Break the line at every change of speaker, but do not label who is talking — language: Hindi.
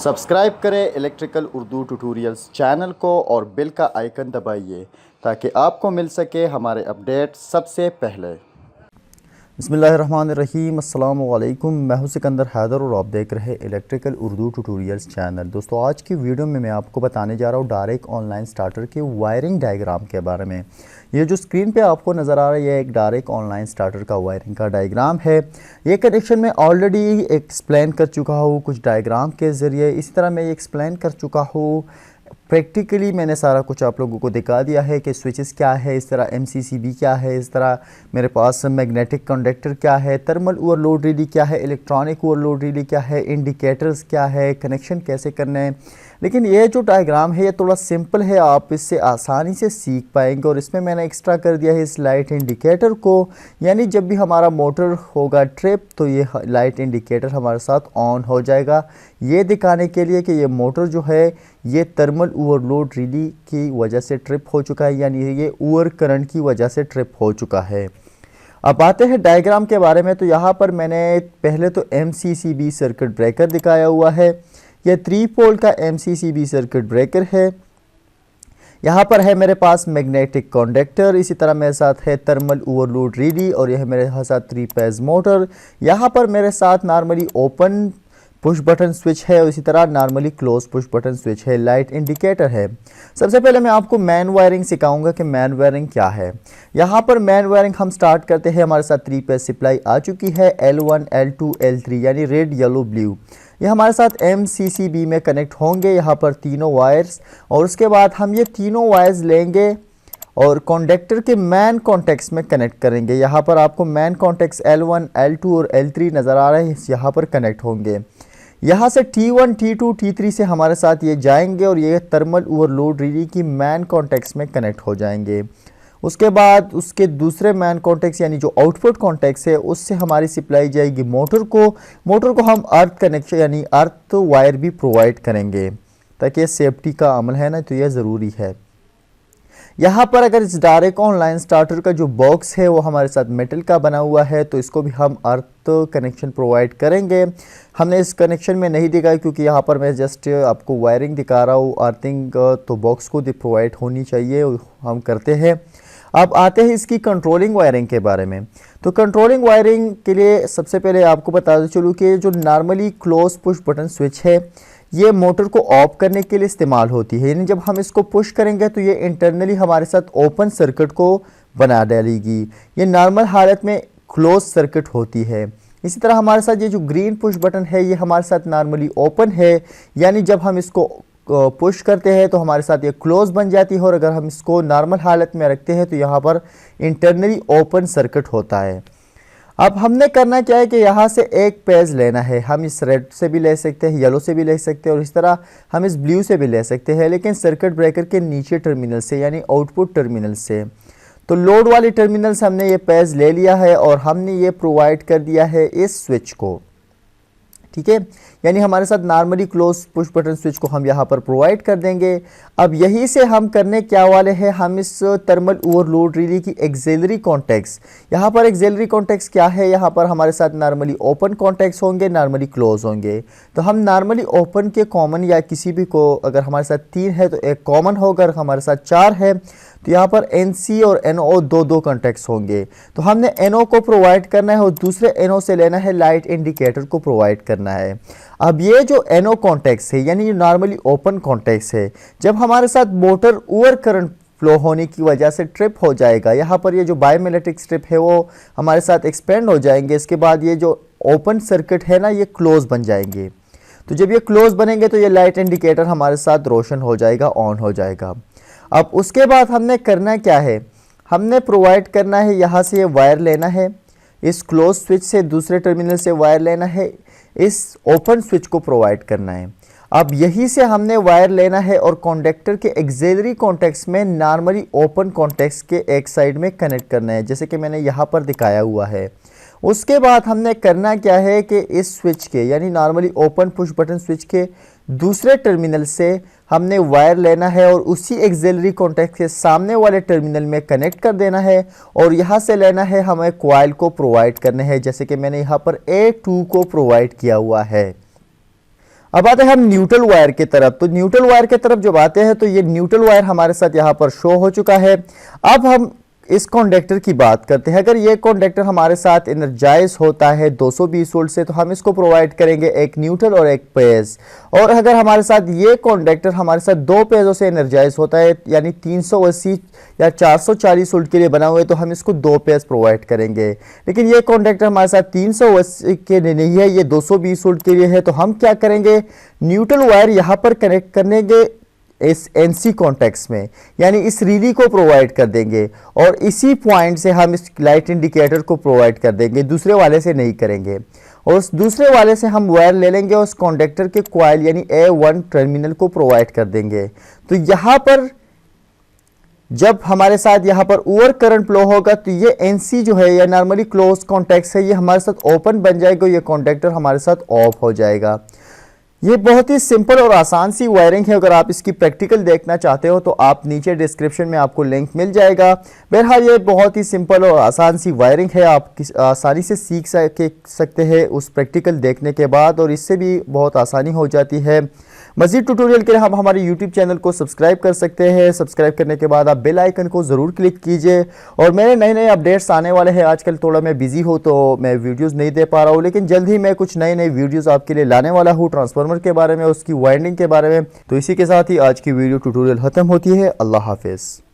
सब्सक्राइब करें इलेक्ट्रिकल उर्दू ट्यूटोरियल्स चैनल को और बेल का आइकन दबाइए ताकि आपको मिल सके हमारे अपडेट सबसे पहले। बिस्मिल्लाहिर्रहमानिर्रहीम, अस्सलाम वालेकुम। मैं हूं सिकंदर हैदर और आप देख रहे हैं इलेक्ट्रिकल उर्दू ट्यूटोरियल्स चैनल। दोस्तों, आज की वीडियो में मैं आपको बताने जा रहा हूं डायरेक्ट ऑनलाइन स्टार्टर के वायरिंग डायग्राम के बारे में। ये जो स्क्रीन पे आपको नज़र आ रहा है, ये एक डायरेक्ट ऑनलाइन स्टार्टर का वायरिंग का डायग्राम है। ये कनेक्शन में ऑलरेडी एक्सप्लेन कर चुका हूँ कुछ डायग्राम के ज़रिए। इसी तरह मैं ये एक्सप्लेन कर चुका हूँ प्रैक्टिकली, मैंने सारा कुछ आप लोगों को दिखा दिया है कि स्विचेस क्या है, इस तरह MCCB क्या है, इस तरह मेरे पास मैग्नेटिक कंडक्टर क्या है, थर्मल ओवरलोड रीडी क्या है, इलेक्ट्रॉनिक ओवरलोड रीडी क्या है, इंडिकेटर्स क्या है, कनेक्शन कैसे करने हैं। लेकिन ये जो डायग्राम है ये थोड़ा सिंपल है, आप इससे आसानी से सीख पाएंगे। और इसमें मैंने एक्स्ट्रा कर दिया है इस लाइट इंडिकेटर को, यानी जब भी हमारा मोटर होगा ट्रिप तो ये लाइट इंडिकेटर हमारे साथ ऑन हो जाएगा, ये दिखाने के लिए कि ये मोटर जो है ये थर्मल ओवरलोड रीडी की वजह से ट्रिप हो चुका है, यानी ये ओवर करंट की वजह से ट्रिप हो चुका है। अब आते हैं डायग्राम के बारे में। तो यहाँ पर मैंने पहले तो MCCB सर्किट ब्रेकर दिखाया हुआ है। यह 3 पोल का MCCB सर्किट ब्रेकर है। यहाँ पर है मेरे पास मैग्नेटिक कंडक्टर, इसी तरह मेरे साथ है थर्मल ओवरलोड रीडी और यह मेरे साथ 3 फेज मोटर। यहाँ पर मेरे साथ normally open push button switch है और इसी तरह normally close push button switch है, लाइट इंडिकेटर है। सबसे पहले मैं आपको मैन वायरिंग सिखाऊंगा कि मैन वायरिंग क्या है। यहाँ पर मैन वायरिंग हम स्टार्ट करते हैं। हमारे साथ 3 फेज सप्लाई आ चुकी है, L1 L2 L3 यानी रेड येलो ब्लू। ये हमारे साथ MCCB में कनेक्ट होंगे, यहाँ पर तीनों वायर्स। और उसके बाद हम ये तीनों वायर्स लेंगे और कंडक्टर के मैन कॉन्टेक्ट्स में कनेक्ट करेंगे। यहाँ पर आपको मैन कॉन्टेक्ट्स L1 L2 और L3 नज़र आ रहे हैं, यहाँ पर कनेक्ट होंगे। यहाँ से T1 T2 T3 से हमारे साथ ये जाएंगे और ये थर्मल ओवरलोड रीडी की मैन कॉन्टेक्ट्स में कनेक्ट हो जाएंगे। उसके बाद उसके दूसरे मैन कॉन्टेक्ट्स यानी जो आउटपुट कॉन्टेक्ट्स है उससे हमारी सप्लाई जाएगी मोटर को हम अर्थ कनेक्शन यानी अर्थ वायर भी प्रोवाइड करेंगे, ताकि सेफ्टी का अमल है ना, तो यह ज़रूरी है। यहाँ पर अगर इस डायरेक्ट ऑनलाइन स्टार्टर का जो बॉक्स है वो हमारे साथ मेटल का बना हुआ है, तो इसको भी हम अर्थ कनेक्शन प्रोवाइड करेंगे। हमने इस कनेक्शन में नहीं दिखाया क्योंकि यहाँ पर मैं जस्ट आपको वायरिंग दिखा रहा हूँ। अर्थिंग तो बॉक्स को प्रोवाइड होनी चाहिए, हम करते हैं। अब आते हैं इसकी कंट्रोलिंग वायरिंग के बारे में। तो कंट्रोलिंग वायरिंग के लिए सबसे पहले आपको बता चलूँ कि जो normally close push button switch है ये मोटर को ऑफ करने के लिए इस्तेमाल होती है, यानी जब हम इसको पुश करेंगे तो ये इंटरनली हमारे साथ ओपन सर्किट को बना डालेगी। ये नॉर्मल हालत में क्लोज सर्किट होती है। इसी तरह हमारे साथ ये जो ग्रीन पुश बटन है ये हमारे साथ नॉर्मली ओपन है, यानी जब हम इसको पुश करते हैं तो हमारे साथ ये क्लोज बन जाती है। और अगर हम इसको नॉर्मल हालत में रखते हैं तो यहाँ पर इंटरनली ओपन सर्किट होता है। अब हमने करना क्या है कि यहाँ से एक पेज लेना है। हम इस रेड से भी ले सकते हैं, येलो से भी ले सकते हैं और इस तरह हम इस ब्लू से भी ले सकते हैं, लेकिन सर्किट ब्रेकर के नीचे टर्मिनल से यानी आउटपुट टर्मिनल से। तो लोड वाली टर्मिनल से हमने ये पेज ले लिया है और हमने ये प्रोवाइड कर दिया है इस स्विच को, ठीक है। यानी हमारे साथ normally close push button switch को हम यहाँ पर प्रोवाइड कर देंगे। अब यहीं से हम करने क्या वाले हैं, हम इस थर्मल ओवरलोड रिले की एक्सिलरी कॉन्टेक्ट्स, यहाँ पर एक्सिलरी कॉन्टेक्ट्स क्या है, यहाँ पर हमारे साथ नॉर्मली ओपन कॉन्टेक्ट्स होंगे, नॉर्मली क्लोज होंगे। तो हम नॉर्मली ओपन के कॉमन या किसी भी को, अगर हमारे साथ 3 है तो एक कॉमन होगा, अगर हमारे साथ 4 है तो यहाँ पर NC और NO दो कॉन्टेक्ट्स होंगे। तो हमने NO को प्रोवाइड करना है और दूसरे NO से लेना है लाइट इंडिकेटर को प्रोवाइड करना है। अब ये जो NO कॉन्टेक्ट्स है यानी नॉर्मली ओपन कॉन्टेक्ट्स है, जब हमारे साथ मोटर ओवर करंट फ्लो होने की वजह से ट्रिप हो जाएगा, यहाँ पर ये जो बायोमेलेटिक स्ट्रिप है वो हमारे साथ एक्सपेंड हो जाएंगे। इसके बाद ये जो ओपन सर्किट है ना ये क्लोज बन जाएंगे। तो जब ये क्लोज बनेंगे तो ये लाइट इंडिकेटर हमारे साथ रोशन हो जाएगा, ऑन हो जाएगा। अब उसके बाद हमने करना क्या है, हमने प्रोवाइड करना है, यहाँ से ये वायर लेना है, इस क्लोज स्विच से दूसरे टर्मिनल से वायर लेना है, इस ओपन स्विच को प्रोवाइड करना है। अब यहीं से हमने वायर लेना है और कंडक्टर के एक्सिलरी कॉन्टेक्ट्स में नॉर्मली ओपन कॉन्टेक्ट्स के एक साइड में कनेक्ट करना है, जैसे कि मैंने यहाँ पर दिखाया हुआ है। उसके बाद हमने करना क्या है कि इस स्विच के यानी normally open push button switch के दूसरे टर्मिनल से हमने वायर लेना है और उसी एक्सिलरी कॉन्टेक्ट के सामने वाले टर्मिनल में कनेक्ट कर देना है और यहाँ से लेना है हमें कॉइल को प्रोवाइड करने हैं, जैसे कि मैंने यहाँ पर A2 को प्रोवाइड किया हुआ है। अब आते हैं हम न्यूट्रल वायर की तरफ। तो न्यूट्रल वायर की तरफ जब आते हैं तो ये न्यूट्रल वायर हमारे साथ यहाँ पर शो हो चुका है। अब हम इस कॉन्डक्टर की बात करते हैं। अगर ये कॉन्डक्टर हमारे साथ एनर्जाइज होता है 220 वोल्ट से, तो हम इसको प्रोवाइड करेंगे एक न्यूट्रल और एक पेज। और अगर हमारे साथ ये कॉन्डक्टर हमारे साथ दो पेजों से एनर्जाइज होता है, यानी 380 या 440 वोल्ट के लिए बना हुआ है, तो हम इसको दो पेज प्रोवाइड करेंगे। लेकिन ये कॉन्डक्टर हमारे साथ 380 के लिए नहीं है, ये 220 वोल्ट के लिए है। तो हम क्या करेंगे, न्यूट्रल वायर यहाँ पर कनेक्ट करेंगे इस एनसी कॉन्टेक्स में, यानी इस रिली को प्रोवाइड कर देंगे और इसी पॉइंट से हम इस लाइट इंडिकेटर को प्रोवाइड कर देंगे, दूसरे वाले से नहीं करेंगे। और उस दूसरे वाले से हम वायर ले लेंगे और उस कॉन्डक्टर के कॉइल यानी A1 टर्मिनल को प्रोवाइड कर देंगे। तो यहाँ पर जब हमारे साथ यहाँ पर ओवर करंट फ्लो होगा तो ये एनसी जो है या नॉर्मली क्लोज कॉन्टेक्स है, ये हमारे साथ ओपन बन जाएगा, ये कॉन्डक्टर हमारे साथ ऑफ हो जाएगा। ये बहुत ही सिंपल और आसान सी वायरिंग है। अगर आप इसकी प्रैक्टिकल देखना चाहते हो तो आप नीचे डिस्क्रिप्शन में आपको लिंक मिल जाएगा। बहरहाल ये बहुत ही सिंपल और आसान सी वायरिंग है, आप आसानी से सीख सकते हैं उस प्रैक्टिकल देखने के बाद, और इससे भी बहुत आसानी हो जाती है। मज़ीद ट्यूटोरियल के लिए हम हमारे YouTube चैनल को सब्सक्राइब कर सकते हैं। सब्सक्राइब करने के बाद आप बेल आइकन को ज़रूर क्लिक कीजिए। और मेरे नए नए अपडेट्स आने वाले हैं। आजकल थोड़ा मैं बिज़ी हूँ तो मैं वीडियोस नहीं दे पा रहा हूँ, लेकिन जल्द ही मैं कुछ नए नए वीडियोस आपके लिए लाने वाला हूँ ट्रांसफार्मर के बारे में, उसकी वाइंडिंग के बारे में। तो इसी के साथ ही आज की वीडियो ट्यूटोरियल ख़त्म होती है। अल्लाह हाफिज़।